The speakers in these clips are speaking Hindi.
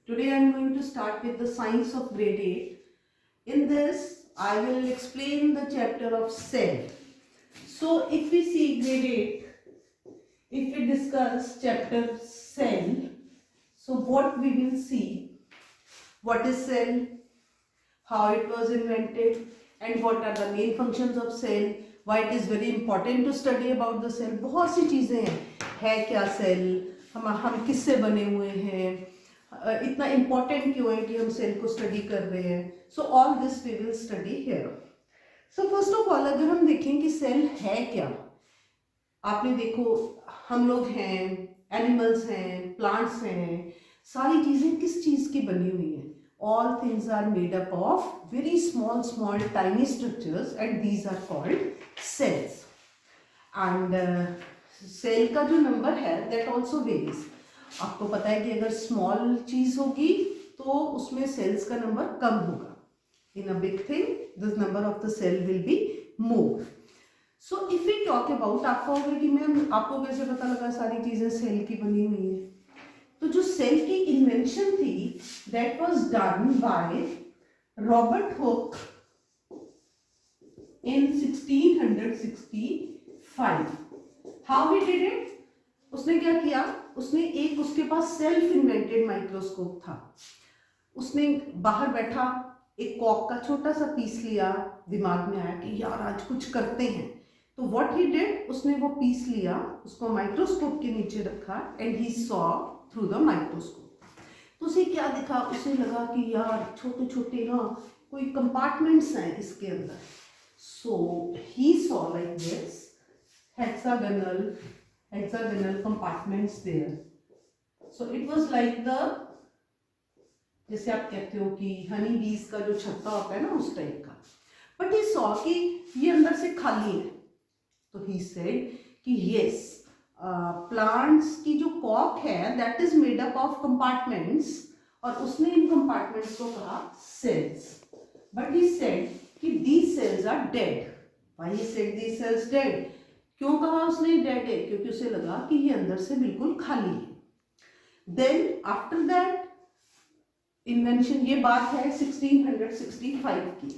Today I am going to start with the science of grade 8. In this, I will explain the chapter of cell. So, if we see grade 8, if we discuss chapter cell, so what we will see, what is cell, how it was invented, and what are the main functions of cell, why it is very important to study about the cell. बहुत सी चीज़ें हैं, है क्या सेल, हम किससे बने हुए हैं, इतना इम्पोर्टेंट क्यों है कि हम सेल को स्टडी कर रहे हैं. So all this we will study here. So first of all अगर हम देखें कि सेल है क्या, आपने देखो हम लोग हैं, एनिमल्स हैं, प्लांट्स हैं, सारी चीज़ें किस चीज़ की बनी हुई हैं. All things are made up of very small tiny structures and these are called cells. And cell का जो number है that also varies. आपको पता है कि अगर small चीज़ होगी तो उसमें cells का number कम होगा. In a big thing, this number of the cell will be more. So if we talk about, आपको होगा कि मैम आपको कैसे पता लगा सारी चीज़ें सेल की बनी हुई हैं. तो जो सेल की इन्वेंशन थी that was done by Robert Hooke in 1665. How he did it? उसने क्या किया, उसने एक उसके पास सेल्फ इन्वेंटेड माइक्रोस्कोप था. उसने बाहर बैठा एक कॉक का छोटा सा पीस लिया, दिमाग में आया कि यार आज कुछ करते हैं. तो व्हाट ही डिड, उसने वो पीस लिया, उसको माइक्रोस्कोप के नीचे रखा and he saw through the microscope. तो उसे क्या दिखा, उसे लगा कि यार छोटे छोटे ना कोई कंपार्टमेंट्स हैं इसके अंदर. So he saw like this hexagonal compartments there. So it was like the, जैसे आप कहते हो कि हनी बीज का जो छत्ता होता है ना उस टाइप का. बट ही सॉ कि ये अंदर से खाली है. तो ही सेड कि यस, प्लांट्स की जो कॉक है that is made up of compartments, और उसने इन कंपार्टमेंट्स को कहा सेल्स. बट ही सेड कि these cells are dead. Why he said these cells dead? क्यों कहा उसने डेड है? क्योंकि उसे लगा कि ये अंदर से बिल्कुल खाली है. देन आफ्टर दैट इन्वेंशन, ये बात है 1665 की.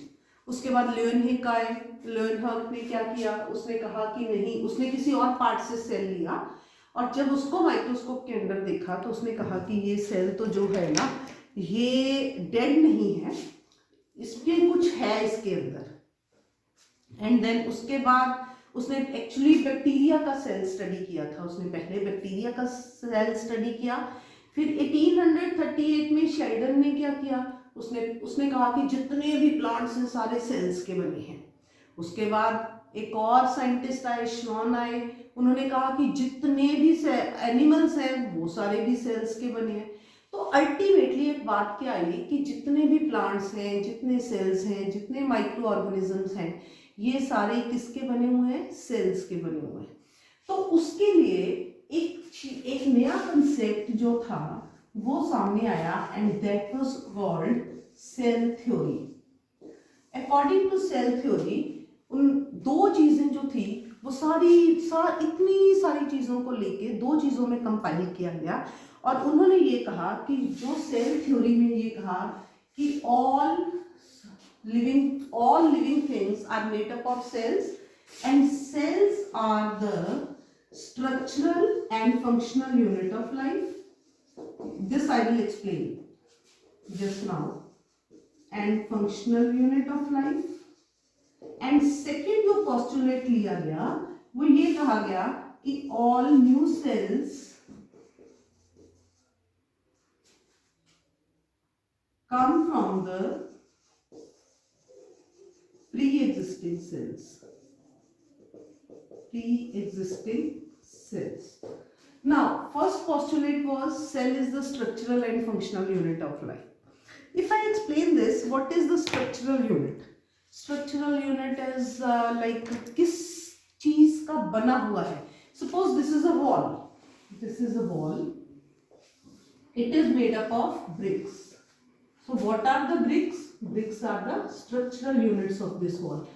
उसके बाद लियोनहिक आए. लियोनहिक ने क्या किया, उसने कहा कि नहीं, उसने किसी और पार्ट से सेल लिया और जब उसको माइक्रोस्कोप के अंदर देखा तो उसने कहा कि ये सेल तो जो है ना ये डेड नहीं है, इसमें कुछ है इसके अंदर. एंड देन उसके बाद उसने एक्चुअली बैक्टीरिया का सेल स्टडी किया था. उसने पहले बैक्टीरिया का सेल स्टडी किया. फिर 1838 में शेल्डन ने क्या किया, उसने कहा कि जितने भी प्लांट्स हैं सारे सेल्स के बने हैं. उसके बाद एक और साइंटिस्ट आए, श्वान आए, उन्होंने कहा कि जितने भी एनिमल्स हैं वो सारे भी सेल्स के बने हैं. तो अल्टीमेटली एक बात क्या आई कि जितने भी प्लांट्स हैं, जितने सेल्स हैं, जितने माइक्रो ऑर्गेनिजम्स हैं, ये सारे किसके बने हुए हैं? सेल्स के बने हुए हैं. तो उसके लिए एक नया कंसेप्ट जो था वो सामने आया and that was called cell theory. According to cell theory, उन दो चीजें जो थी वो इतनी सारी चीजों को लेके दो चीजों में कंपाइल किया गया. और उन्होंने ये कहा कि जो सेल थ्योरी में ये कहा कि all living things are made up of cells and cells are the structural and functional unit of life. This I will explain just now. And functional unit of life. And second जो postulate लिया गया वो ये कहा गया कि all new cells come from the pre-existing cells. Now, first postulate was cell is the structural and functional unit of life. If I explain this, what is the structural unit? Structural unit is like किस चीज का बना हुआ है. Suppose this is a wall. This is a wall. It is made up of bricks. So what are the bricks? Bricks are the structural units of this wall.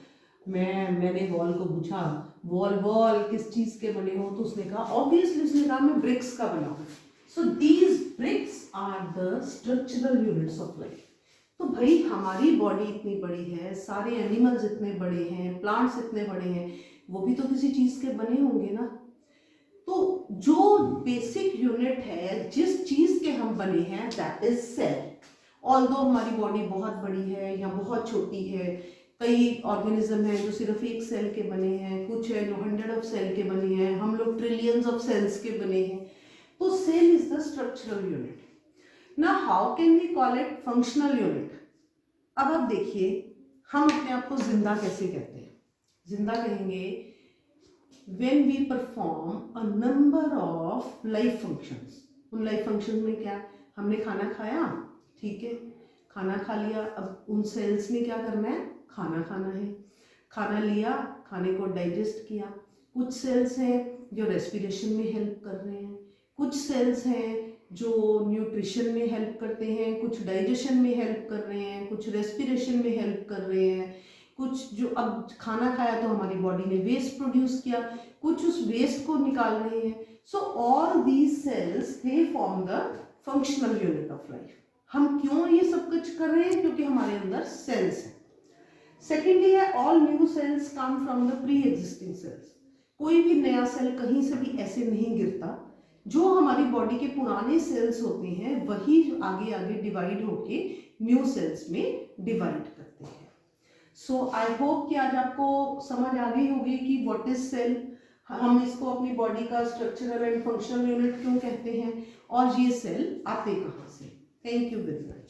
मैंने वॉल को पूछा वॉल किस चीज के बने हो, तो उसने कहा ऑब्वियसली, उसने कहा मैं ब्रिक्स का बना हूँ. So these bricks are the structural units of life. तो भाई हमारी बॉडी इतनी बड़ी है, सारे एनिमल्स इतने बड़े हैं, प्लांट्स इतने बड़े हैं, वो भी तो किसी चीज के बने होंगे ना। तो जो बेसिक यूनिट है, जिस चीज के हम बने हैं, दैट इज सेल। ऑल्दो हमारी बॉडी बहुत बड़ी है या बहुत छोटी है, कई ऑर्गेनिज्म हैं जो सिर्फ एक सेल के बने हैं, कुछ है जो 100 ऑफ सेल के बने हैं, हम लोग ट्रिलियंस ऑफ सेल्स के बने हैं। तो cell is the structural unit. ना how can we call it functional unit? अब आप देखिए, हम अपने आप को जिंदा कैसे कहते हैं? जिंदा कहेंगे when we perform a number of life functions। उन लाइफ फंक्शन में क्या, हमने खाना खाया, ठीक है, खाना खा लिया, अब उन सेल्स ने क्या करना है, खाना खाना है, खाना लिया, खाने को डाइजेस्ट किया। कुछ सेल्स हैं जो रेस्पिरेशन में हेल्प कर रहे हैं, कुछ सेल्स हैं जो न्यूट्रिशन में हेल्प करते हैं, कुछ डाइजेशन में हेल्प कर रहे हैं, कुछ रेस्पिरेशन में हेल्प कर रहे हैं, कुछ जो अब खाना खाया तो हमारी बॉडी ने वेस्ट प्रोड्यूस किया, कुछ उस वेस्ट को निकाल रहे हैं। So all these cells they form the functional unit of life. हम क्यों ये सब कुछ कर रहे हैं? क्योंकि हमारे अंदर सेल्स हैं। सेकेंडली है all new sales come from the pre existing cells. कोई भी नया सेल कहीं से भी ऐसे नहीं गिरता, जो हमारी बॉडी के पुराने सेल्स होते हैं वही आगे आगे डिवाइड होके न्यू सेल्स में डिवाइड करते हैं। सो आई होप कि आज आपको समझ आ गई होगी कि व्हाट इज सेल, हम इसको अपनी बॉडी का स्ट्रक्चरल एंड फंक्शनल यूनिट क्यों कहते हैं, और ये सेल आते कहाँ से। Thank you very much.